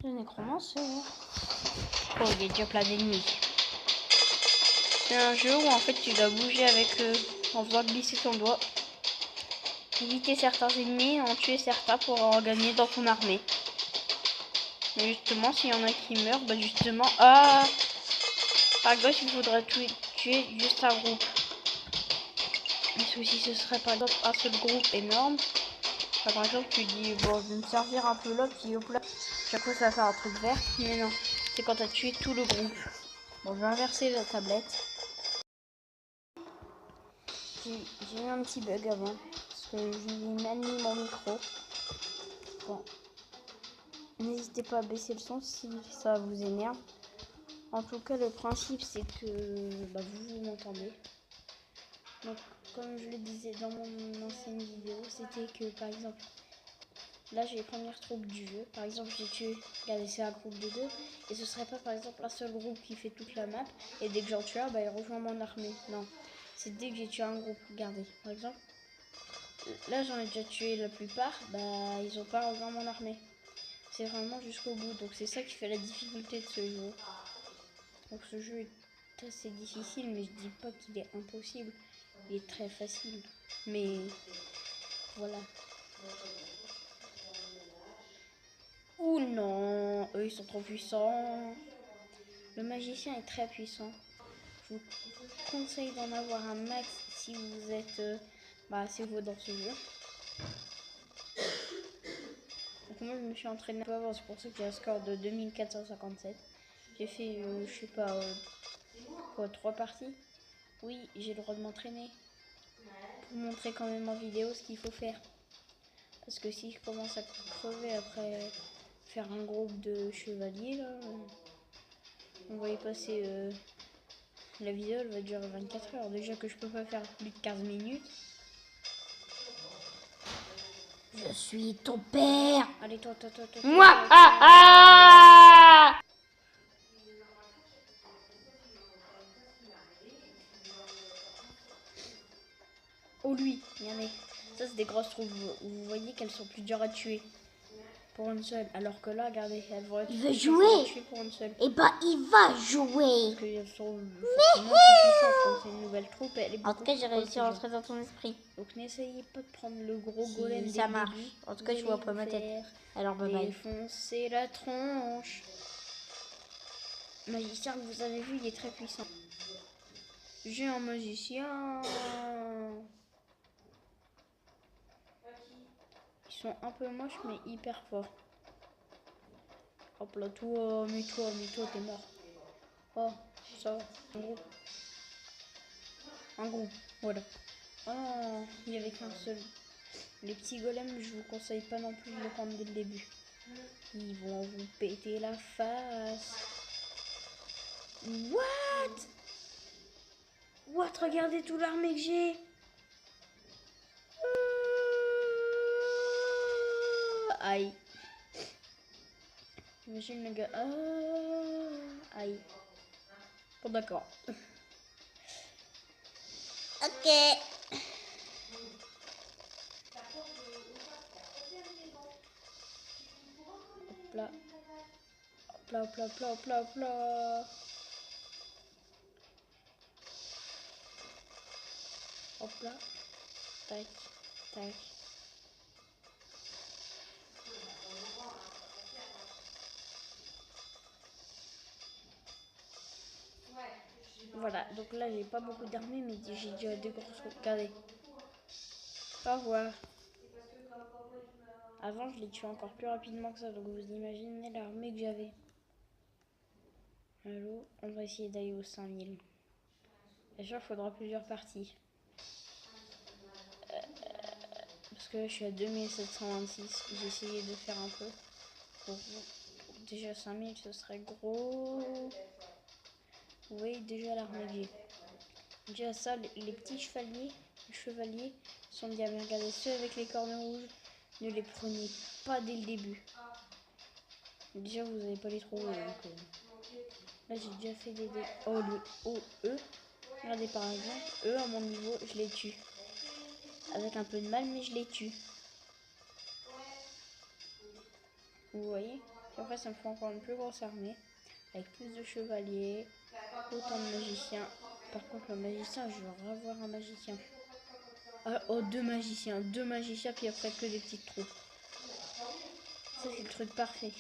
Le nécromanceur. Oh, il y a déjà plein d'ennemis. C'est un jeu où en fait tu dois bouger avec en faisant glisser ton doigt. Éviter certains ennemis, en tuer certains pour en gagner dans ton armée. Mais justement, s'il y en a qui meurent, bah justement, par exemple, il faudrait tuer juste un groupe. Le souci, ce serait par exemple un seul groupe énorme. Enfin, par exemple, tu dis, bon, je vais me servir un peu là, puis hop là, chaque fois ça va faire un truc vert. Mais non, c'est quand tu as tué tout le groupe. Bon, je vais inverser la tablette. J'ai eu un petit bug avant, parce que j'ai mal mis mon micro. Bon. N'hésitez pas à baisser le son si ça vous énerve. En tout cas, le principe, c'est que vous m'entendez. Donc, comme je le disais dans mon ancienne vidéo, c'était que, par exemple, là, j'ai les premières troupes du jeu. Par exemple, j'ai tué, regardez, c'est un groupe de 2. Et ce serait pas, par exemple, un seul groupe qui fait toute la map. Et dès que j'en tue un, il rejoint mon armée. Non, c'est dès que j'ai tué un groupe. Regardez, par exemple, là, j'en ai déjà tué la plupart. Ils ont pas rejoint mon armée. C'est vraiment jusqu'au bout. Donc, c'est ça qui fait la difficulté de ce jeu. Donc ce jeu est assez difficile, mais je dis pas qu'il est impossible. Il est très facile. Mais voilà. Ouh non, eux ils sont trop puissants. Le magicien est très puissant. Je vous conseille d'en avoir un max si vous êtes assez haut dans ce jeu. Donc moi je me suis entraîné un peu avant, c'est pour ça que j'ai un score de 2457. J'ai fait, je sais pas, 3 parties. Oui, j'ai le droit de m'entraîner. Pour montrer quand même en vidéo ce qu'il faut faire. Parce que si je commence à crever après faire un groupe de chevaliers, là, on va y passer. La vidéo elle va durer 24 heures. Déjà que je peux pas faire plus de 15 minutes. Je suis ton père. Allez, toi. Moi. Oh lui, regardez. Ça c'est des grosses troupes. Vous voyez qu'elles sont plus dures à tuer pour une seule. Alors que là, regardez, elles vont être Il veut jouer jouer. pour une seule. Eh ben, il va jouer. Parce qu'elles sont forcément plus puissantes. Comme c'est une nouvelle troupe, elle est beaucoup. En tout cas, j'ai réussi à plus rentrer dans ton esprit. Donc n'essayez pas de prendre le gros Si golem ça dès marche. le début. En tout cas, je vois pas ma tête. Alors bye bye. Défoncer la tronche. Magicien, vous avez vu, il est très puissant. J'ai un magicien. Ils sont un peu moches mais hyper forts. Hop là, toi, mais toi, t'es mort. Oh, ça va. Un groupe, voilà. Oh, il y avait qu'un seul. Les petits golems, je vous conseille pas non plus de les prendre dès le début. Ils vont vous péter la face. What? Regardez tout l'armée que j'ai. Aïe. Imagine le gars. Aïe. Bon d'accord. Ok. Hop là. Hop là. Hop là. Tac. Voilà, donc là j'ai pas beaucoup d'armées, mais j'ai déjà des grosses. Regardez. Au revoir. Avant je les tuais encore plus rapidement que ça, donc vous imaginez l'armée que j'avais. Allô, on va essayer d'aller aux 5000. Bien sûr, il faudra plusieurs parties. Parce que là, je suis à 2726. J'ai essayé de faire un peu. Pour déjà 5000, ce serait gros. Vous voyez déjà l'armée que j'ai. Déjà ça, les petits chevaliers sont bien. Mais regardez, ceux avec les cornes rouges, ne les prenez pas dès le début. Déjà, vous n'allez pas les trouver. Donc, là, j'ai déjà fait des dés. Eux. Regardez par exemple, eux à mon niveau, je les tue. Avec un peu de mal, mais je les tue. Vous voyez? Après, ça me fait encore une plus grosse armée. Avec plus de chevaliers, autant de magiciens. Par contre, le magicien, je veux revoir un magicien. Ah, oh, deux magiciens, puis après que des petites troupes. Ça, c'est le truc parfait.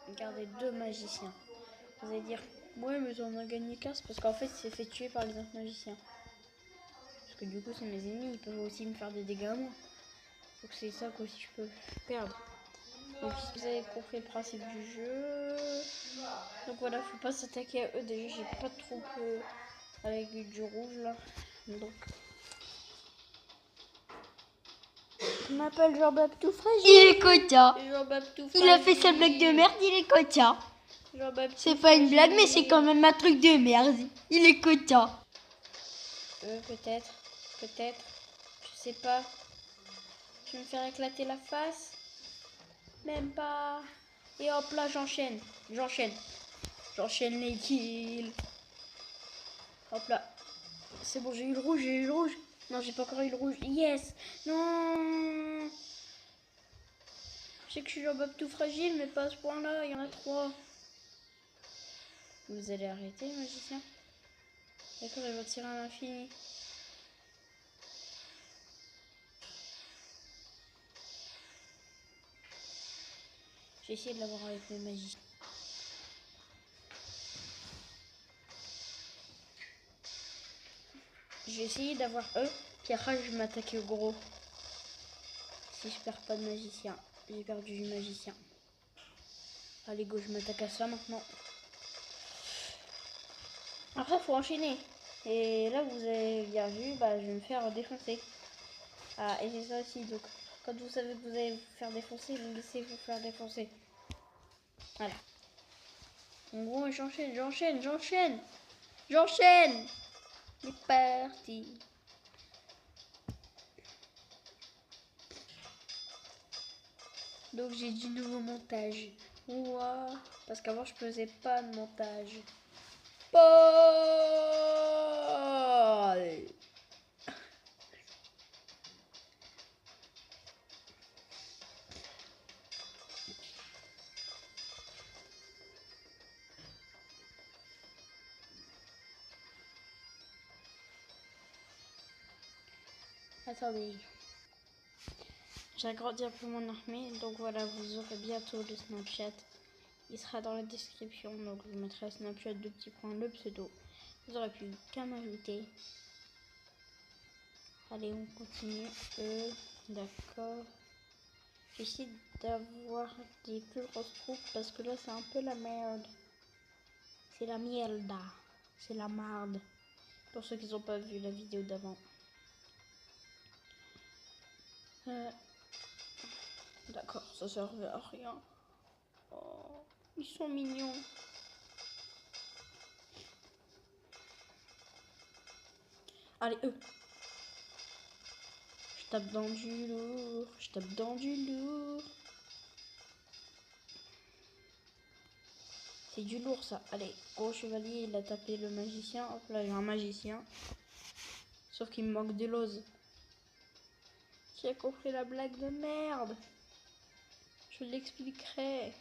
Regardez, deux magiciens. Vous allez dire, ouais, mais j'en ai gagné 15 parce qu'en fait, il s'est fait tuer par les autres magiciens. Parce que du coup, c'est mes ennemis, ils peuvent aussi me faire des dégâts à moi. Donc, c'est ça qu'aussi je peux perdre. Donc, vous avez compris le principe du jeu. Donc, voilà, faut pas s'attaquer à eux. Déjà, j'ai pas de troupe avec du rouge là. Donc, Je m'appelle Jean-Baptiste tout fragile. Il est quota. Jean-Baptiste Il a fait sa blague de merde, il est quota. C'est pas une blague, mais c'est quand même un truc de merde. Il est quota. Peut-être. Je sais pas. Je vais me faire éclater la face. Même pas. Et hop là, j'enchaîne les kills. Hop là. C'est bon, j'ai eu le rouge. Non, j'ai pas encore eu le rouge. Yes. Non. Je sais que je suis Jean-Bob tout fragile, mais pas à ce point-là. Il y en a 3. Vous allez arrêter, magicien. D'accord, il va tirer à l'infini. J'ai essayé de l'avoir avec mes magies. J'ai essayé d'avoir eux, puis après je vais m'attaquer au gros. Si je perds pas de magicien. J'ai perdu du magicien. Allez go, je m'attaque à ça maintenant. Après faut enchaîner. Et là vous avez bien vu, bah, je vais me faire défoncer. Ah, et c'est ça aussi, donc quand vous savez que vous allez vous faire défoncer, vous laissez vous faire défoncer. Voilà. En gros, j'enchaîne. C'est parti. Donc j'ai du nouveau montage. Ouah. Parce qu'avant je faisais pas de montage. Paul. Attendez. J'agrandis un peu mon armée. Donc voilà, vous aurez bientôt le Snapchat. Il sera dans la description. Donc je mettrai Snapchat de petits points, le pseudo. Vous aurez plus qu'à m'ajouter. Allez, on continue. D'accord. J'essaie d'avoir des plus grosses troupes parce que là c'est un peu la merde. C'est la mierda. C'est la marde. Pour ceux qui n'ont pas vu la vidéo d'avant. D'accord, ça servait à rien. Oh, ils sont mignons. Allez, eux. Je tape dans du lourd. C'est du lourd ça. Allez, gros chevalier, il a tapé le magicien. Hop là, j'ai un magicien. Sauf qu'il me manque de l'ose. Qui a compris la blague de merde? Je l'expliquerai.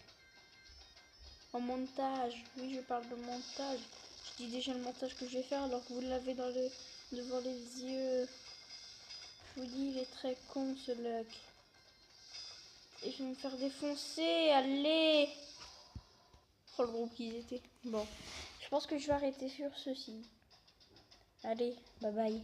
En montage. Oui, je parle de montage. Je dis déjà le montage que je vais faire alors que vous l'avez devant les yeux. Je vous dis, il est très con ce luck. Et je vais me faire défoncer. Allez! Oh, le groupe qu'ils étaient. Bon. Je pense que je vais arrêter sur ceci. Allez, bye bye.